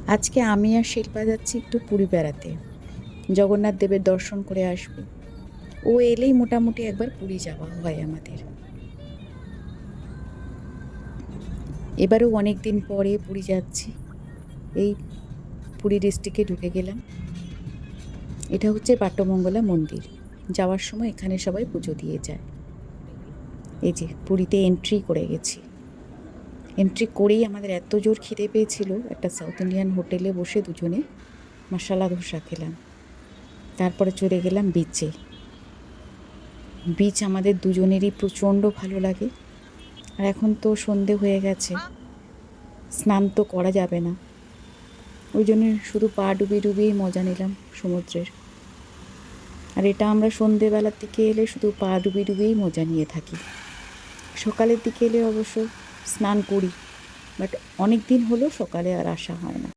আজকে আমি আর শিল্পা যাচ্ছি একটু পুরী বেড়াতে, জগন্নাথ দেবের দর্শন করে আসবো। ও এলেই মোটামুটি একবার পুরী যাওয়া হয় আমাদের। এবারেও অনেক দিন পরে পুরী যাচ্ছি। এই পুরী ডিস্ট্রিক্টে ঢুকে গেলাম। এটা হচ্ছে বাটমঙ্গলা মন্দির। যাওয়ার সময় এখানে সবাই পুজো দিয়ে যায়। এই যে পুরীতে এন্ট্রি করে গেছি। এন্ট্রি করেই আমাদের এত জোর খিদে পেয়েছিল, একটা সাউথ ইন্ডিয়ান হোটেলে বসে দুজনে মশালা ধোসা খেলাম। তারপরে চলে গেলাম বিচে। বিচ আমাদের দুজনেরই প্রচণ্ড ভালো লাগে। আর এখন তো সন্ধে হয়ে গেছে, স্নান তো করা যাবে না, ওই জন্য শুধু পা ডুবিয়ে ডুবিয়েই মজা নিলাম সমুদ্রের। আর এটা আমরা সন্ধেবেলার দিকে এলে শুধু পা ডুবিয়ে ডুবিয়েই মজা নিয়ে থাকি। সকালের দিকে এলে অবশ্য স্নান করি, বাট অনেক দিন হলো সকালে আর আসা হয় না।